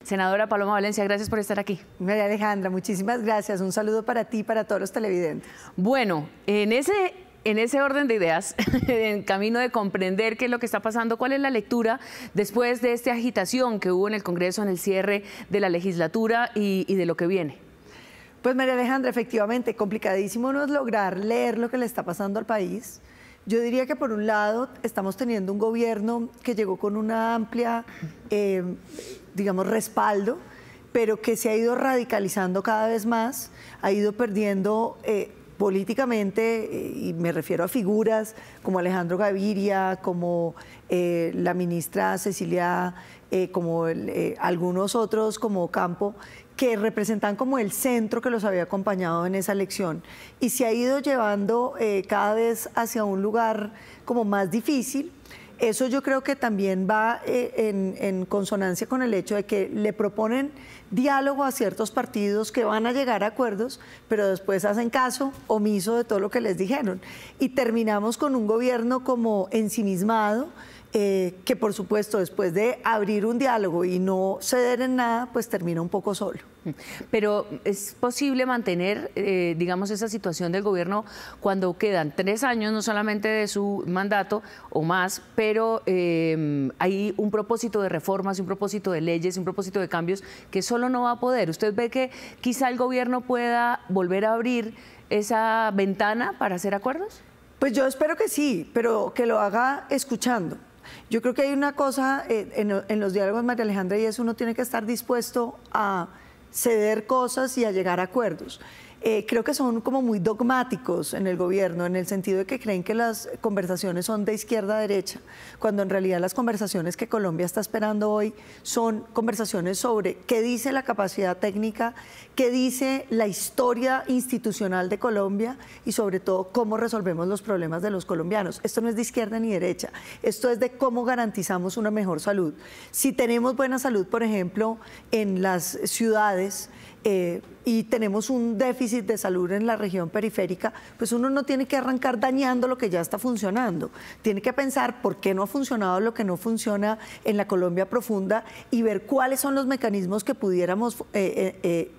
Senadora Paloma Valencia, gracias por estar aquí. María Alejandra, muchísimas gracias. Un saludo para ti y para todos los televidentes. Bueno, en ese orden de ideas, en camino de comprender qué es lo que está pasando, ¿cuál es la lectura después de esta agitación que hubo en el Congreso en el cierre de la legislatura y de lo que viene? Pues María Alejandra, efectivamente, complicadísimo no es lograr leer lo que le está pasando al país. Yo diría que por un lado estamos teniendo un gobierno que llegó con una amplia, digamos, respaldo, pero que se ha ido radicalizando cada vez más, ha ido perdiendo políticamente, y me refiero a figuras como Alejandro Gaviria, como la ministra Cecilia, como algunos otros como Campo, que representan como el centro que los había acompañado en esa elección, y se ha ido llevando cada vez hacia un lugar como más difícil. Eso yo creo que también va en consonancia con el hecho de que le proponen diálogo a ciertos partidos que van a llegar a acuerdos, pero después hacen caso omiso de todo lo que les dijeron. Y terminamos con un gobierno como ensimismado, que por supuesto después de abrir un diálogo y no ceder en nada, pues termina un poco solo. Pero ¿es posible mantener, digamos, esa situación del gobierno cuando quedan 3 años, no solamente de su mandato o más, pero hay un propósito de reformas, un propósito de leyes, un propósito de cambios que solo no va a poder? ¿Usted ve que quizá el gobierno pueda volver a abrir esa ventana para hacer acuerdos? Pues yo espero que sí, pero que lo haga escuchando. Yo creo que hay una cosa en los diálogos, María Alejandra, y es uno tiene que estar dispuesto a ceder cosas y a llegar a acuerdos. Creo que son como muy dogmáticos en el gobierno, en el sentido de que creen que las conversaciones son de izquierda a derecha, cuando en realidad las conversaciones que Colombia está esperando hoy son conversaciones sobre qué dice la capacidad técnica, qué dice la historia institucional de Colombia y sobre todo cómo resolvemos los problemas de los colombianos. Esto no es de izquierda ni derecha, esto es de cómo garantizamos una mejor salud. Si tenemos buena salud, por ejemplo, en las ciudades, y tenemos un déficit de salud en la región periférica, pues uno no tiene que arrancar dañando lo que ya está funcionando. Tiene que pensar por qué no ha funcionado lo que no funciona en la Colombia profunda y ver cuáles son los mecanismos que pudiéramos,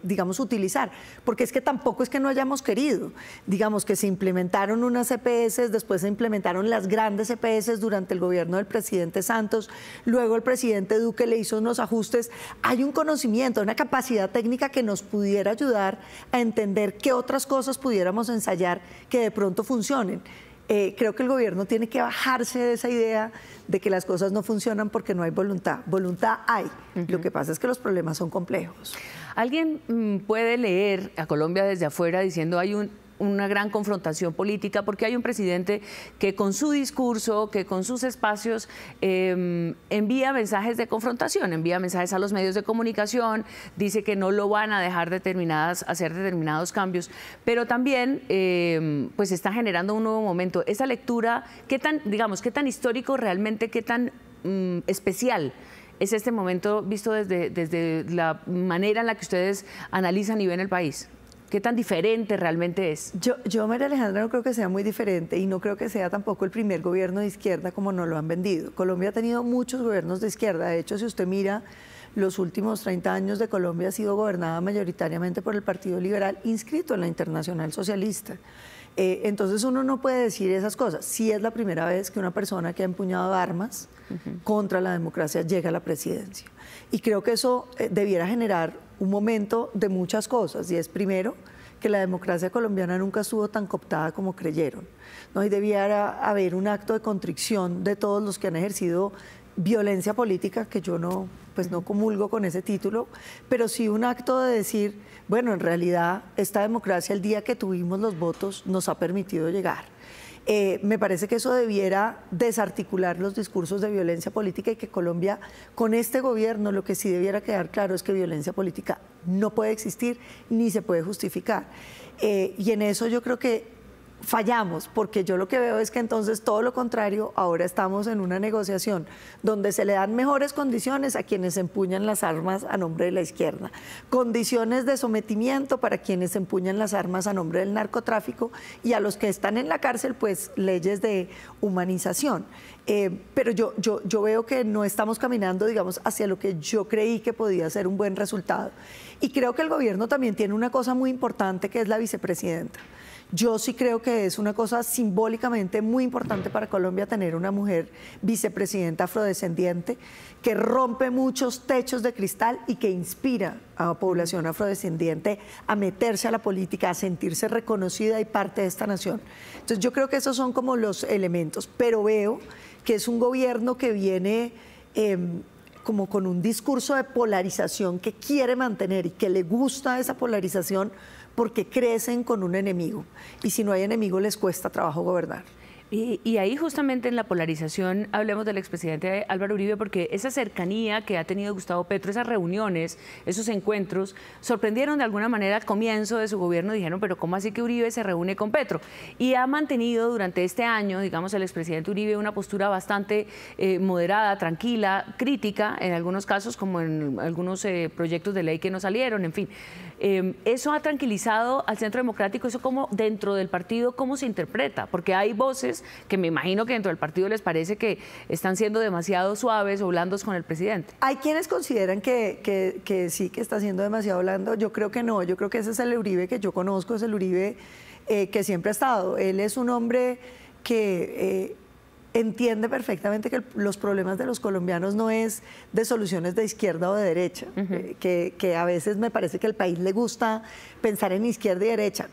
digamos, utilizar. Porque es que tampoco es que no hayamos querido. Digamos que se implementaron unas EPS, después se implementaron las grandes EPS durante el gobierno del presidente Santos, luego el presidente Duque le hizo unos ajustes. Hay un conocimiento, una capacidad técnica que nos pudiera ayudar a entender qué otras cosas pudiéramos ensayar que de pronto funcionen. Creo que el gobierno tiene que bajarse de esa idea de que las cosas no funcionan porque no hay voluntad. Voluntad hay. Lo que pasa es que los problemas son complejos. ¿Alguien puede leer a Colombia desde afuera diciendo hay una gran confrontación política porque hay un presidente que con su discurso, que con sus espacios envía mensajes de confrontación, envía mensajes a los medios de comunicación, dice que no lo van a dejar hacer determinados cambios, pero también pues está generando un nuevo momento? Esa lectura, ¿qué tan histórico realmente, qué tan especial es este momento visto desde la manera en la que ustedes analizan y ven el país? ¿Qué tan diferente realmente es? Yo, María Alejandra, no creo que sea muy diferente y no creo que sea tampoco el primer gobierno de izquierda como nos lo han vendido. Colombia ha tenido muchos gobiernos de izquierda. De hecho, si usted mira, los últimos 30 años de Colombia ha sido gobernada mayoritariamente por el Partido Liberal inscrito en la Internacional Socialista. Entonces uno no puede decir esas cosas. Sí es la primera vez que una persona que ha empuñado armas contra la democracia llega a la presidencia. Y creo que eso debiera generar un momento de muchas cosas. Y es primero que la democracia colombiana nunca estuvo tan cooptada como creyeron, ¿no? Y debiera haber un acto de contrición de todos los que han ejercido violencia política, que yo no comulgo con ese título, pero sí un acto de decir, bueno, en realidad esta democracia el día que tuvimos los votos nos ha permitido llegar. Me parece que eso debiera desarticular los discursos de violencia política y que Colombia, con este gobierno, lo que sí debiera quedar claro es que violencia política no puede existir ni se puede justificar. Y en eso yo creo que fallamos, porque yo lo que veo es que entonces todo lo contrario, ahora estamos en una negociación donde se le dan mejores condiciones a quienes empuñan las armas a nombre de la izquierda, condiciones de sometimiento para quienes empuñan las armas a nombre del narcotráfico, y a los que están en la cárcel, pues leyes de humanización. Pero yo veo que no estamos caminando, digamos, hacia lo que yo creí que podía ser un buen resultado. Y creo que el gobierno también tiene una cosa muy importante, que es la vicepresidenta. Yo sí creo que es una cosa simbólicamente muy importante para Colombia tener una mujer vicepresidenta afrodescendiente que rompe muchos techos de cristal y que inspira a la población afrodescendiente a meterse a la política, a sentirse reconocida y parte de esta nación. Entonces yo creo que esos son como los elementos, pero veo que es un gobierno que viene como con un discurso de polarización que quiere mantener y que le gusta esa polarización, porque crecen con un enemigo, y si no hay enemigo les cuesta trabajo gobernar. Y ahí justamente en la polarización hablemos del expresidente Álvaro Uribe, porque esa cercanía que ha tenido Gustavo Petro, esas reuniones, esos encuentros, sorprendieron de alguna manera al comienzo de su gobierno. Dijeron, pero ¿cómo así que Uribe se reúne con Petro? Y ha mantenido durante este año, digamos, el expresidente Uribe una postura bastante moderada, tranquila, crítica en algunos casos, como en algunos proyectos de ley que no salieron, en fin. Eso ha tranquilizado al Centro Democrático. Eso, como dentro del partido, ¿cómo se interpreta? Porque hay voces que me imagino que dentro del partido les parece que están siendo demasiado suaves o blandos con el presidente. Hay quienes consideran que sí, que está siendo demasiado blando. Yo creo que no, yo creo que ese es el Uribe que yo conozco, es el Uribe que siempre ha estado. Él es un hombre que entiende perfectamente que los problemas de los colombianos no es de soluciones de izquierda o de derecha, que a veces me parece que al país le gusta pensar en izquierda y derecha.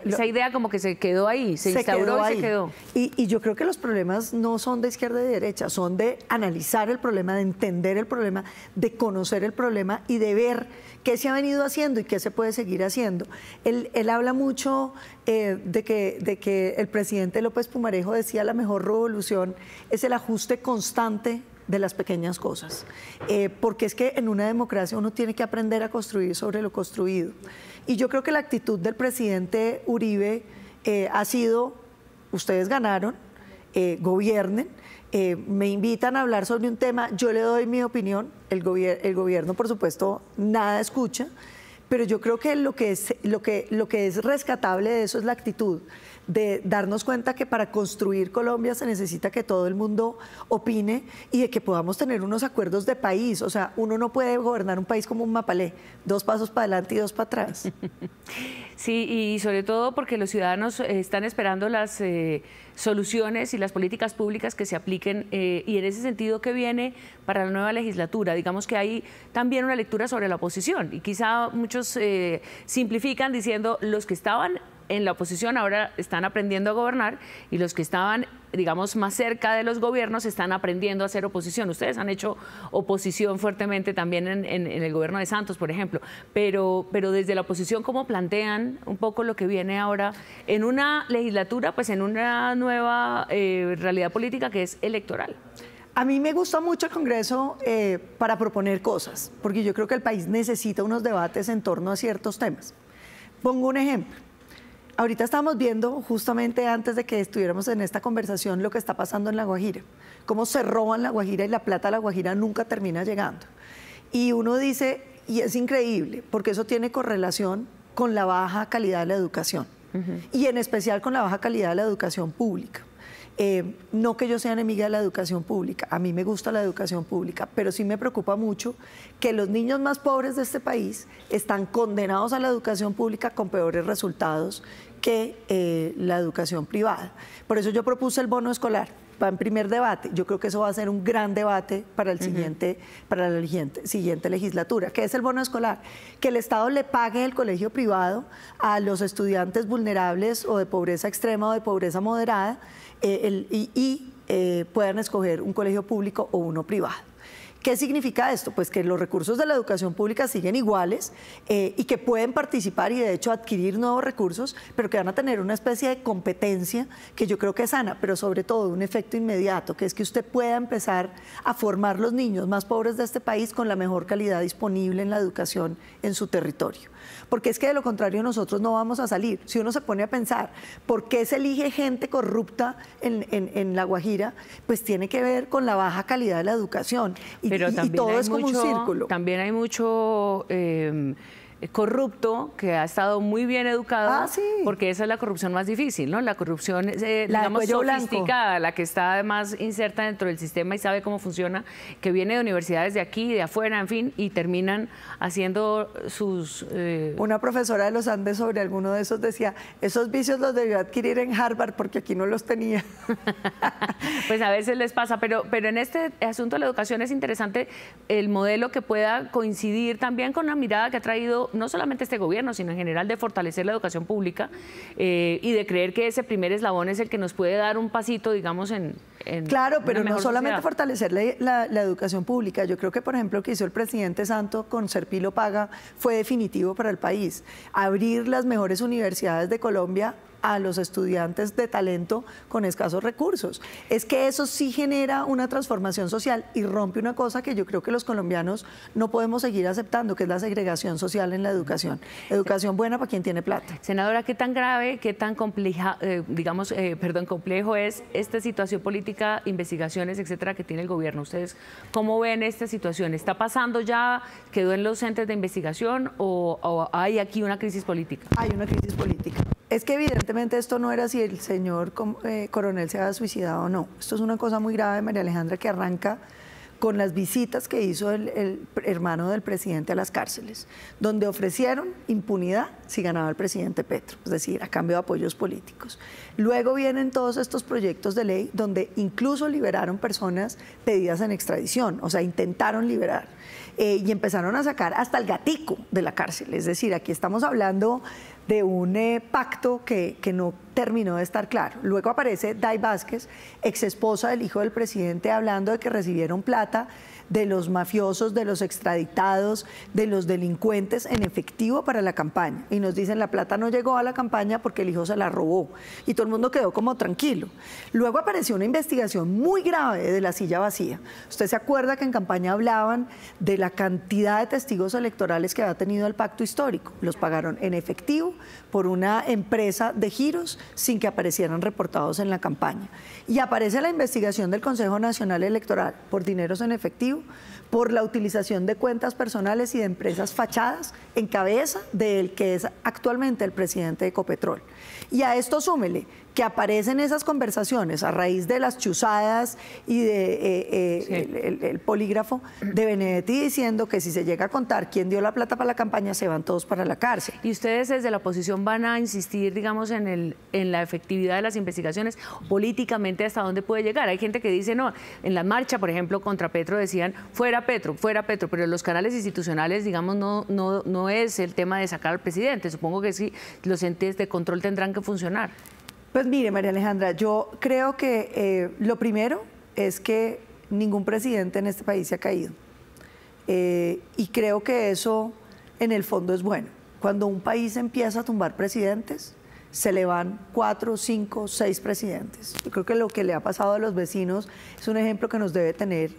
Esa idea como que se quedó ahí, se instauró y se quedó. Y yo creo que los problemas no son de izquierda y derecha, son de analizar el problema, de entender el problema, de conocer el problema y de ver qué se ha venido haciendo y qué se puede seguir haciendo. Él habla mucho de que el presidente López Pumarejo decía: la mejor revolución es el ajuste constante de las pequeñas cosas, porque es que en una democracia uno tiene que aprender a construir sobre lo construido. Y yo creo que la actitud del presidente Uribe ha sido: ustedes ganaron, gobiernen, me invitan a hablar sobre un tema, yo le doy mi opinión, el gobierno por supuesto nada escucha, pero yo creo que lo que es rescatable de eso es la actitud de darnos cuenta que para construir Colombia se necesita que todo el mundo opine y de que podamos tener unos acuerdos de país. O sea, uno no puede gobernar un país como un mapalé, 2 pasos para adelante y 2 para atrás. Sí, y sobre todo porque los ciudadanos están esperando las soluciones y las políticas públicas que se apliquen, y en ese sentido, ¿qué viene para la nueva legislatura? Digamos que hay también una lectura sobre la oposición, y quizá muchos simplifican diciendo: los que estaban en la oposición ahora están aprendiendo a gobernar, y los que estaban, digamos, más cerca de los gobiernos están aprendiendo a hacer oposición. Ustedes han hecho oposición fuertemente también en el gobierno de Santos, por ejemplo, pero desde la oposición, ¿cómo plantean un poco lo que viene ahora en una legislatura, pues en una nueva realidad política que es electoral? A mí me gusta mucho el Congreso para proponer cosas, porque yo creo que el país necesita unos debates en torno a ciertos temas. Pongo un ejemplo. Ahorita estamos viendo, justamente antes de que estuviéramos en esta conversación, lo que está pasando en La Guajira, cómo se roban La Guajira y la plata de La Guajira nunca termina llegando. Y uno dice, y es increíble, porque eso tiene correlación con la baja calidad de la educación, y en especial con la baja calidad de la educación pública. No que yo sea enemiga de la educación pública, a mí me gusta la educación pública, pero sí me preocupa mucho que los niños más pobres de este país están condenados a la educación pública con peores resultados que la educación privada. Por eso yo propuse el bono escolar, va en primer debate. Yo creo que eso va a ser un gran debate para la siguiente legislatura. ¿Qué es el bono escolar? Que el Estado le pague el colegio privado a los estudiantes vulnerables o de pobreza extrema o de pobreza moderada, puedan escoger un colegio público o uno privado. ¿Qué significa esto? Pues que los recursos de la educación pública siguen iguales y que pueden participar y de hecho adquirir nuevos recursos, pero que van a tener una especie de competencia que yo creo que es sana, pero sobre todo un efecto inmediato, que es que usted pueda empezar a formar los niños más pobres de este país con la mejor calidad disponible en la educación en su territorio. Porque es que de lo contrario nosotros no vamos a salir. Si uno se pone a pensar por qué se elige gente corrupta en La Guajira, pues tiene que ver con la baja calidad de la educación. Y todo es como un círculo. También hay mucho corrupto que ha estado muy bien educado, sí. porque esa es la corrupción más difícil, ¿no? La corrupción, digamos, sofisticada, blanco. La que está además inserta dentro del sistema y sabe cómo funciona, que viene de universidades de aquí, de afuera, en fin, y terminan haciendo sus... Una profesora de los Andes sobre alguno de esos decía, esos vicios los debió adquirir en Harvard porque aquí no los tenía. Pues a veces les pasa, pero en este asunto de la educación es interesante el modelo que pueda coincidir también con la mirada que ha traído no solamente este gobierno, sino en general de fortalecer la educación pública y de creer que ese primer eslabón es el que nos puede dar un pasito, digamos, en claro, pero no solamente sociedad. Fortalecer la educación pública. Yo creo que, por ejemplo, lo que hizo el presidente Santos con Serpilo Paga fue definitivo para el país. Abrir las mejores universidades de Colombia a los estudiantes de talento con escasos recursos. Es que eso sí genera una transformación social y rompe una cosa que yo creo que los colombianos no podemos seguir aceptando, que es la segregación social en la educación. Educación buena para quien tiene plata. Senadora, ¿qué tan grave, qué tan complejo es esta situación política, investigaciones, etcétera, que tiene el gobierno? ¿Ustedes cómo ven esta situación? ¿Está pasando ya, quedó en los entes de investigación o hay aquí una crisis política? Hay una crisis política. Es que evidentemente esto no era si el señor coronel se había suicidado o no. Esto es una cosa muy grave, María Alejandra, que arranca con las visitas que hizo el hermano del presidente a las cárceles, donde ofrecieron impunidad si ganaba el presidente Petro, es decir, a cambio de apoyos políticos. Luego vienen todos estos proyectos de ley donde incluso liberaron personas pedidas en extradición, o sea, intentaron liberar. Y empezaron a sacar hasta el gatico de la cárcel, es decir, aquí estamos hablando de un pacto que no terminó de estar claro. Luego aparece Day Vázquez, ex esposa del hijo del presidente, hablando de que recibieron plata de los mafiosos, de los extraditados, de los delincuentes en efectivo para la campaña. Y nos dicen, la plata no llegó a la campaña porque el hijo se la robó. Y todo el mundo quedó como tranquilo. Luego apareció una investigación muy grave de la silla vacía. Usted se acuerda que en campaña hablaban de la cantidad de testigos electorales que había tenido el pacto histórico. Los pagaron en efectivo por una empresa de giros sin que aparecieran reportados en la campaña. Y aparece la investigación del Consejo Nacional Electoral por dineros en efectivo, por la utilización de cuentas personales y de empresas fachadas en cabeza del que es actualmente el presidente de Ecopetrol. Y a esto súmele que aparecen esas conversaciones a raíz de las chuzadas y de el polígrafo de Benedetti diciendo que si se llega a contar quién dio la plata para la campaña, se van todos para la cárcel. ¿Y ustedes desde la oposición van a insistir, digamos, en la efectividad de las investigaciones políticamente hasta dónde puede llegar? Hay gente que dice, no, en la marcha, por ejemplo, contra Petro decían, fuera Petro, pero en los canales institucionales, digamos, no es el tema de sacar al presidente. Supongo que sí, los entes de control tendrán que funcionar. Pues mire, María Alejandra, yo creo que lo primero es que ningún presidente en este país se ha caído. Y creo que eso en el fondo es bueno. Cuando un país empieza a tumbar presidentes, se le van 4, 5, 6 presidentes. Yo creo que lo que le ha pasado a los vecinos es un ejemplo que nos debe tener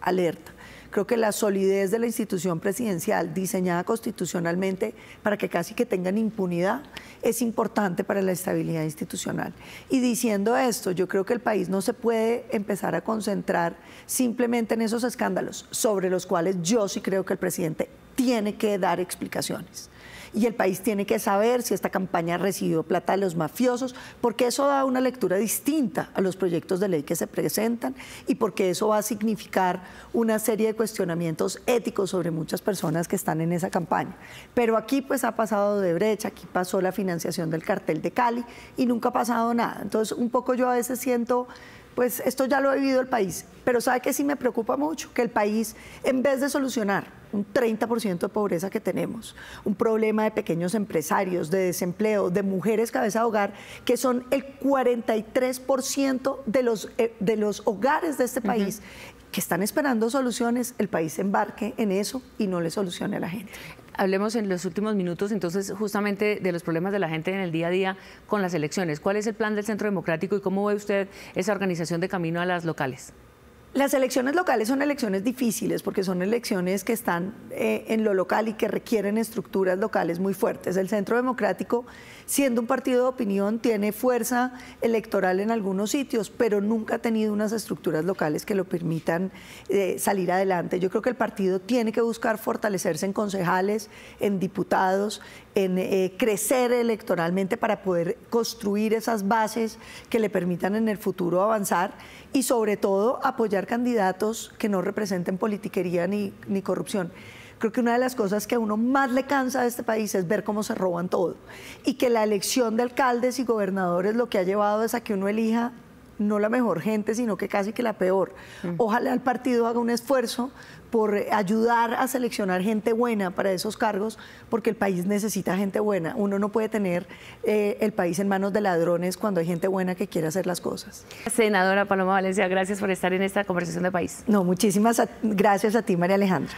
alerta. Creo que la solidez de la institución presidencial diseñada constitucionalmente para que casi que tengan impunidad es importante para la estabilidad institucional. Y diciendo esto, yo creo que el país no se puede empezar a concentrar simplemente en esos escándalos sobre los cuales yo sí creo que el presidente tiene que dar explicaciones. Y el país tiene que saber si esta campaña recibió plata de los mafiosos, porque eso da una lectura distinta a los proyectos de ley que se presentan y porque eso va a significar una serie de cuestionamientos éticos sobre muchas personas que están en esa campaña. Pero aquí pues ha pasado de brecha, aquí pasó la financiación del cartel de Cali y nunca ha pasado nada. Entonces un poco yo a veces siento, pues esto ya lo ha vivido el país, pero ¿sabe qué sí me preocupa mucho? Que el país, en vez de solucionar un 30% de pobreza que tenemos, un problema de pequeños empresarios, de desempleo, de mujeres cabeza de hogar, que son el 43% de los hogares de este país, que están esperando soluciones, el país se embarque en eso y no le solucione a la gente. Hablemos en los últimos minutos entonces justamente de los problemas de la gente en el día a día con las elecciones. ¿Cuál es el plan del Centro Democrático y cómo ve usted esa organización de camino a las locales? Las elecciones locales son elecciones difíciles porque son elecciones que están en lo local y que requieren estructuras locales muy fuertes. El Centro Democrático, siendo un partido de opinión, tiene fuerza electoral en algunos sitios, pero nunca ha tenido unas estructuras locales que lo permitan salir adelante. Yo creo que el partido tiene que buscar fortalecerse en concejales, en diputados, en crecer electoralmente para poder construir esas bases que le permitan en el futuro avanzar y sobre todo apoyar candidatos que no representen politiquería ni corrupción. Creo que una de las cosas que a uno más le cansa de este país es ver cómo se roban todo y que la elección de alcaldes y gobernadores lo que ha llevado es a que uno elija no la mejor gente, sino que casi que la peor. Ojalá el partido haga un esfuerzo por ayudar a seleccionar gente buena para esos cargos, porque el país necesita gente buena. Uno no puede tener el país en manos de ladrones cuando hay gente buena que quiere hacer las cosas. Senadora Paloma Valencia, gracias por estar en esta conversación de país. No, muchísimas gracias a ti, María Alejandra.